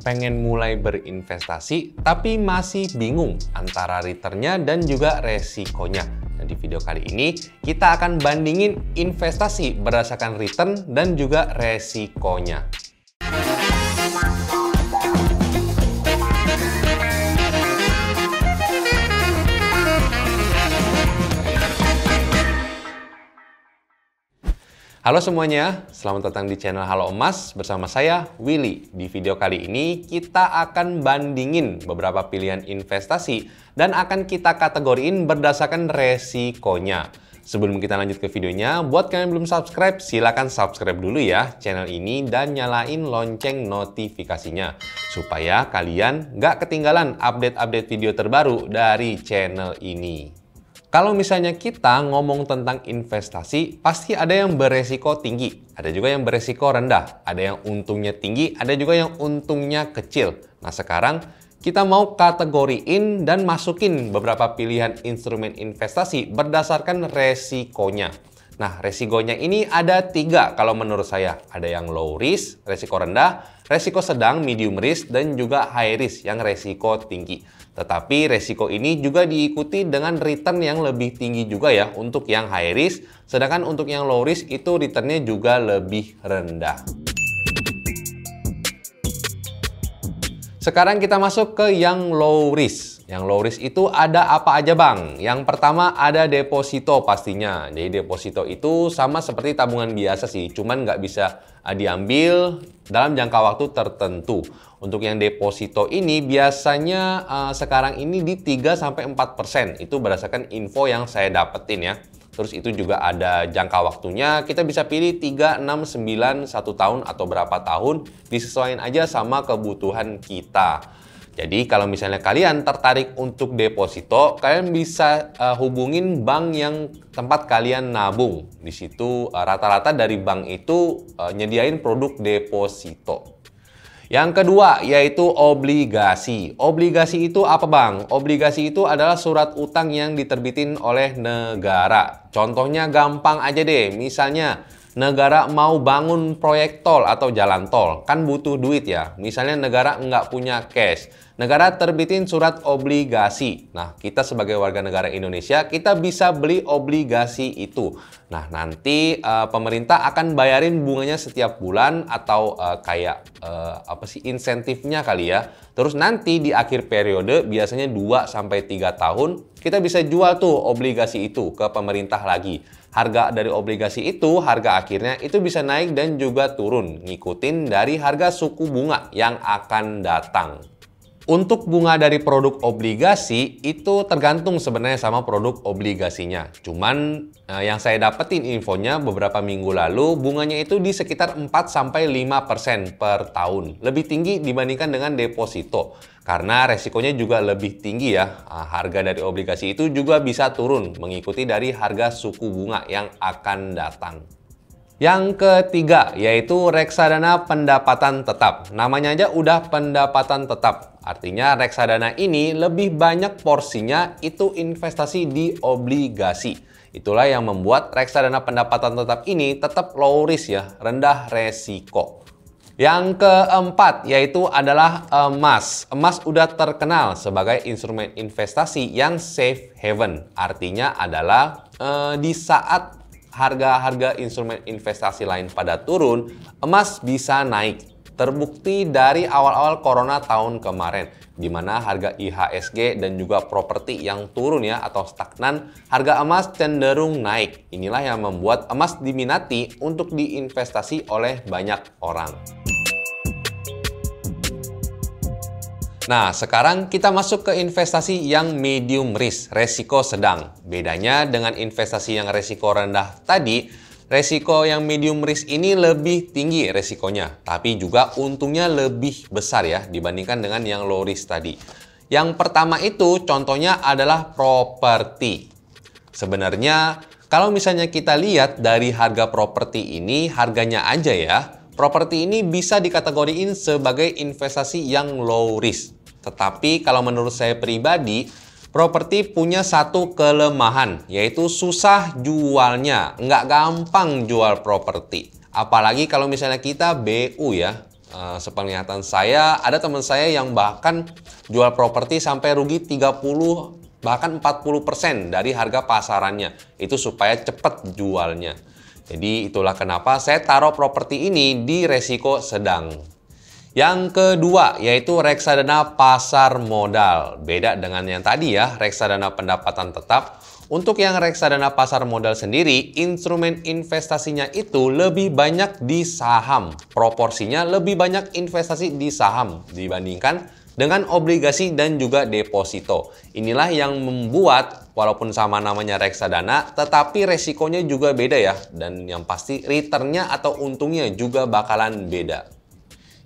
Pengen mulai berinvestasi tapi masih bingung antara returnnya dan juga resikonya. Nah, di video kali ini kita akan bandingin investasi berdasarkan return dan juga resikonya. Halo semuanya, selamat datang di channel Halo Emas bersama saya Willy. Di video kali ini kita akan bandingin beberapa pilihan investasi dan akan kita kategoriin berdasarkan resikonya. Sebelum kita lanjut ke videonya, buat kalian yang belum subscribe, silahkan subscribe dulu ya channel ini dan nyalain lonceng notifikasinya supaya kalian nggak ketinggalan update-update video terbaru dari channel ini. Kalau misalnya kita ngomong tentang investasi, pasti ada yang beresiko tinggi, ada juga yang beresiko rendah, ada yang untungnya tinggi, ada juga yang untungnya kecil. Nah sekarang kita mau kategoriin dan masukin beberapa pilihan instrumen investasi berdasarkan resikonya. Nah resikonya ini ada 3 kalau menurut saya. Ada yang low risk, resiko rendah, resiko sedang, medium risk, dan juga high risk yang resiko tinggi. Tetapi resiko ini juga diikuti dengan return yang lebih tinggi juga ya untuk yang high risk, sedangkan untuk yang low risk itu returnnya juga lebih rendah. Sekarang kita masuk ke yang low risk. Yang low risk itu ada apa aja bang? Yang pertama ada deposito pastinya. Jadi deposito itu sama seperti tabungan biasa sih, cuman nggak bisa diambil dalam jangka waktu tertentu. Untuk yang deposito ini biasanya sekarang ini di 3-4%. Itu berdasarkan info yang saya dapetin ya. Terus itu juga ada jangka waktunya, kita bisa pilih 3, 6, 9, 1 tahun atau berapa tahun, disesuaikan aja sama kebutuhan kita. Jadi kalau misalnya kalian tertarik untuk deposito, kalian bisa hubungin bank yang tempat kalian nabung. Di situ rata-rata dari bank itu nyediain produk deposito. Yang kedua yaitu obligasi. Obligasi itu apa bang? Obligasi itu adalah surat utang yang diterbitin oleh negara. Contohnya gampang aja deh, misalnya negara mau bangun proyek tol atau jalan tol, kan butuh duit ya. Misalnya negara nggak punya cash, negara terbitin surat obligasi. Nah, kita sebagai warga negara Indonesia, kita bisa beli obligasi itu. Nah, nanti pemerintah akan bayarin bunganya setiap bulan atau insentifnya kali ya. Terus nanti di akhir periode, biasanya 2-3 tahun, kita bisa jual tuh obligasi itu ke pemerintah lagi. Harga dari obligasi itu, harga akhirnya itu bisa naik dan juga turun, ngikutin dari harga suku bunga yang akan datang. Untuk bunga dari produk obligasi itu tergantung sebenarnya sama produk obligasinya. Cuman yang saya dapetin infonya beberapa minggu lalu bunganya itu di sekitar 4-5% per tahun. Lebih tinggi dibandingkan dengan deposito. Karena resikonya juga lebih tinggi ya. Harga dari obligasi itu juga bisa turun mengikuti dari harga suku bunga yang akan datang. Yang ketiga yaitu reksadana pendapatan tetap. Namanya aja udah pendapatan tetap. Artinya reksadana ini lebih banyak porsinya itu investasi di obligasi. Itulah yang membuat reksadana pendapatan tetap ini tetap low risk ya, rendah resiko. Yang keempat yaitu adalah emas. Emas udah terkenal sebagai instrumen investasi yang safe haven. Artinya adalah di saat harga-harga instrumen investasi lain pada turun, emas bisa naik. Terbukti dari awal-awal corona tahun kemarin, di mana harga IHSG dan juga properti yang turun ya atau stagnan, harga emas cenderung naik. Inilah yang membuat emas diminati untuk diinvestasi oleh banyak orang. Nah, sekarang kita masuk ke investasi yang medium risk, resiko sedang. Bedanya dengan investasi yang resiko rendah tadi, resiko yang medium risk ini lebih tinggi resikonya, tapi juga untungnya lebih besar ya dibandingkan dengan yang low risk tadi. Yang pertama itu contohnya adalah properti. Sebenarnya kalau misalnya kita lihat dari harga properti ini, harganya aja ya, properti ini bisa dikategoriin sebagai investasi yang low risk. Tetapi kalau menurut saya pribadi, properti punya satu kelemahan, yaitu susah jualnya. Nggak gampang jual properti. Apalagi kalau misalnya kita BU ya, sepenglihatan saya, ada teman saya yang bahkan jual properti sampai rugi 30 bahkan 40% dari harga pasarannya. Itu supaya cepat jualnya. Jadi itulah kenapa saya taruh properti ini di resiko sedang. Yang kedua yaitu reksadana pasar modal. Beda dengan yang tadi ya, reksadana pendapatan tetap. Untuk yang reksadana pasar modal sendiri, instrumen investasinya itu lebih banyak di saham. Proporsinya lebih banyak investasi di saham dibandingkan dengan obligasi dan juga deposito. Inilah yang membuat walaupun sama namanya reksadana, tetapi resikonya juga beda ya. Dan yang pasti returnnya atau untungnya juga bakalan beda.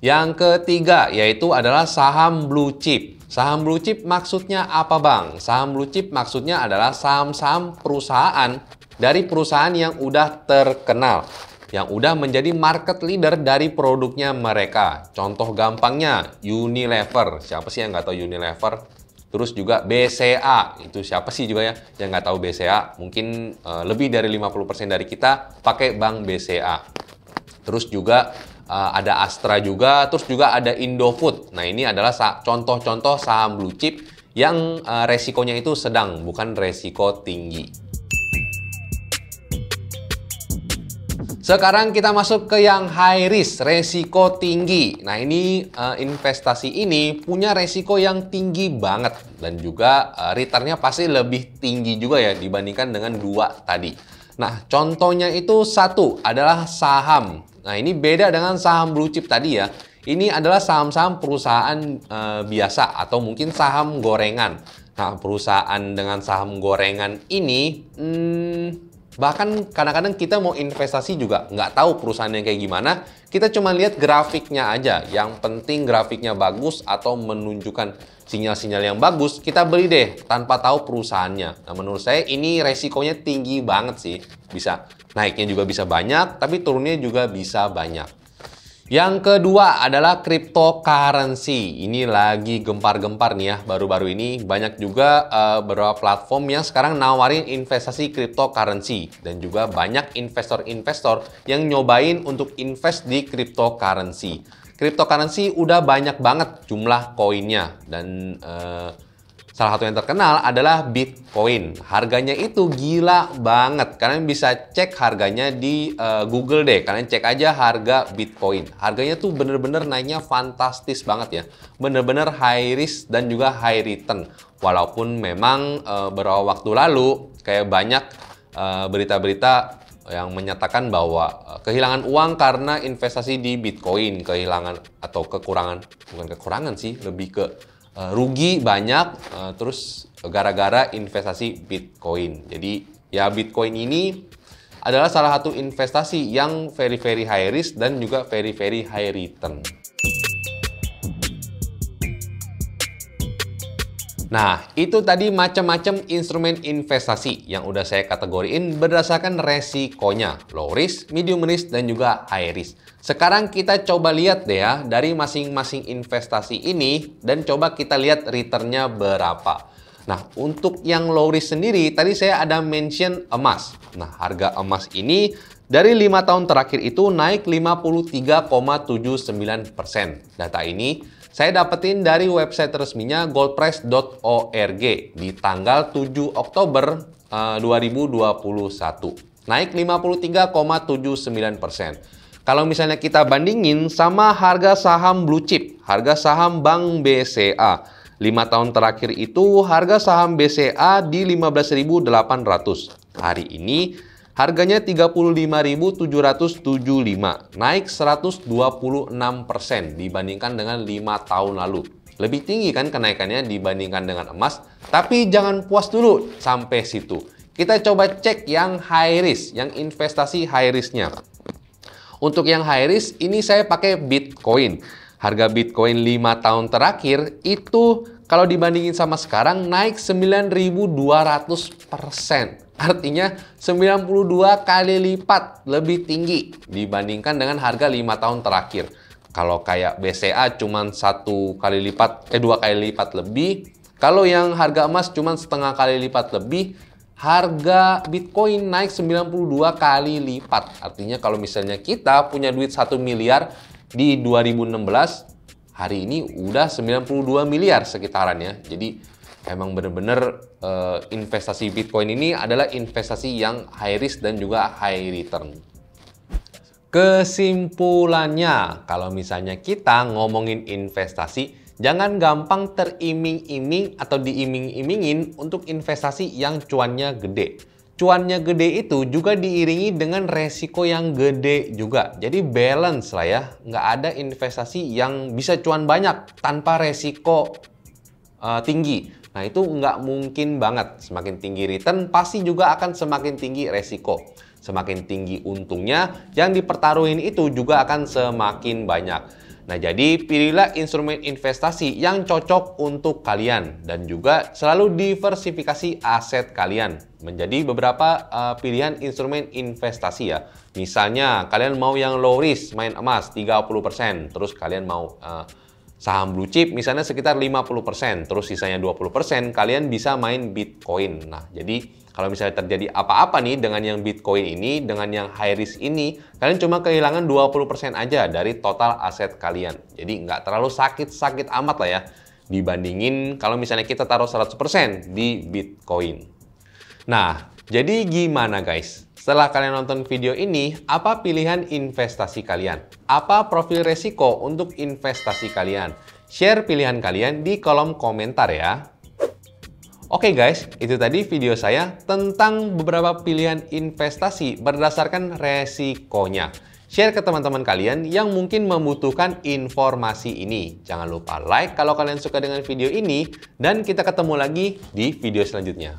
Yang ketiga yaitu adalah saham blue chip. Saham blue chip maksudnya apa bang? Saham blue chip maksudnya adalah saham-saham perusahaan dari perusahaan yang udah terkenal, yang udah menjadi market leader dari produknya mereka. Contoh gampangnya Unilever. Siapa sih yang nggak tahu Unilever? Terus juga BCA. Itu siapa sih juga ya yang nggak tahu BCA? Mungkin lebih dari 50% dari kita pakai bank BCA. Terus juga ada Astra juga, terus juga ada Indofood. Nah ini adalah contoh-contoh saham blue chip yang resikonya itu sedang, bukan resiko tinggi. Sekarang kita masuk ke yang high risk, resiko tinggi. Nah ini investasi ini punya resiko yang tinggi banget. Dan juga returnnya pasti lebih tinggi juga ya dibandingkan dengan dua tadi. Nah contohnya itu satu adalah saham. Nah ini beda dengan saham blue chip tadi ya. Ini adalah saham-saham perusahaan biasa atau mungkin saham gorengan. Nah perusahaan dengan saham gorengan ini bahkan kadang-kadang kita mau investasi juga nggak tahu perusahaannya kayak gimana. Kita cuma lihat grafiknya aja. Yang penting grafiknya bagus atau menunjukkan sinyal-sinyal yang bagus, kita beli deh tanpa tahu perusahaannya. Nah menurut saya ini resikonya tinggi banget sih. Bisa naiknya juga bisa banyak, tapi turunnya juga bisa banyak. Yang kedua adalah cryptocurrency. Ini lagi gempar-gempar nih ya, baru-baru ini. Banyak juga beberapa platform yang sekarang nawarin investasi cryptocurrency. Dan juga banyak investor-investor yang nyobain untuk invest di cryptocurrency. Cryptocurrency udah banyak banget jumlah koinnya. Dan salah satu yang terkenal adalah Bitcoin. Harganya itu gila banget. Kalian bisa cek harganya di Google deh. Kalian cek aja harga Bitcoin. Harganya tuh bener-bener naiknya fantastis banget ya. Bener-bener high risk dan juga high return. Walaupun memang beberapa waktu lalu kayak banyak berita-berita yang menyatakan bahwa kehilangan uang karena investasi di Bitcoin. Kehilangan atau kekurangan, bukan kekurangan sih, lebih ke rugi banyak terus gara-gara investasi Bitcoin. Jadi ya Bitcoin ini adalah salah satu investasi yang very high risk dan juga very high return. Nah, itu tadi macam-macam instrumen investasi yang udah saya kategoriin berdasarkan resikonya, low risk, medium risk, dan juga high risk. Sekarang kita coba lihat deh ya dari masing-masing investasi ini dan coba kita lihat returnnya berapa. Nah, untuk yang low risk sendiri, tadi saya ada mention emas. Nah, harga emas ini dari 5 tahun terakhir itu naik 53,79%. Data ini saya dapetin dari website resminya goldprice.org di tanggal 7 Oktober 2021. Naik 53,79%. Kalau misalnya kita bandingin sama harga saham blue chip, harga saham Bank BCA. 5 tahun terakhir itu harga saham BCA di 15.800. Hari ini harganya 35.775, naik 126% dibandingkan dengan 5 tahun lalu. Lebih tinggi kan kenaikannya dibandingkan dengan emas, tapi jangan puas dulu sampai situ. Kita coba cek yang high risk, yang investasi high risk-nya. Untuk yang high risk, ini saya pakai Bitcoin. Harga Bitcoin 5 tahun terakhir itu kalau dibandingin sama sekarang naik 9.200%. Artinya 92 kali lipat lebih tinggi dibandingkan dengan harga 5 tahun terakhir. Kalau kayak BCA cuma 2 kali lipat lebih. Kalau yang harga emas cuma setengah kali lipat lebih. Harga Bitcoin naik 92 kali lipat. Artinya kalau misalnya kita punya duit 1 miliar, Di 2016, hari ini udah 92 miliar sekitarannya. Jadi emang bener-bener investasi Bitcoin ini adalah investasi yang high risk dan juga high return. Kesimpulannya, kalau misalnya kita ngomongin investasi, jangan gampang teriming-iming atau diiming-imingin untuk investasi yang cuannya gede. Cuannya gede itu juga diiringi dengan resiko yang gede juga. Jadi balance lah ya. Nggak ada investasi yang bisa cuan banyak tanpa resiko tinggi. Nah itu nggak mungkin banget. Semakin tinggi return pasti juga akan semakin tinggi resiko. Semakin tinggi untungnya, yang dipertaruhin itu juga akan semakin banyak. Nah, jadi pilihlah instrumen investasi yang cocok untuk kalian dan juga selalu diversifikasi aset kalian menjadi beberapa pilihan instrumen investasi ya. Misalnya, kalian mau yang low risk, main emas 30%, terus kalian mau saham blue chip misalnya sekitar 50%, terus sisanya 20%, kalian bisa main Bitcoin. Nah, jadi kalau misalnya terjadi apa-apa nih dengan yang Bitcoin ini, dengan yang high risk ini, kalian cuma kehilangan 20% aja dari total aset kalian. Jadi nggak terlalu sakit-sakit amat lah ya, dibandingin kalau misalnya kita taruh 100% di Bitcoin. Nah, jadi gimana guys? Setelah kalian nonton video ini, apa pilihan investasi kalian? Apa profil resiko untuk investasi kalian? Share pilihan kalian di kolom komentar ya. Oke guys, itu tadi video saya tentang beberapa pilihan investasi berdasarkan resikonya. Share ke teman-teman kalian yang mungkin membutuhkan informasi ini. Jangan lupa like kalau kalian suka dengan video ini, dan kita ketemu lagi di video selanjutnya.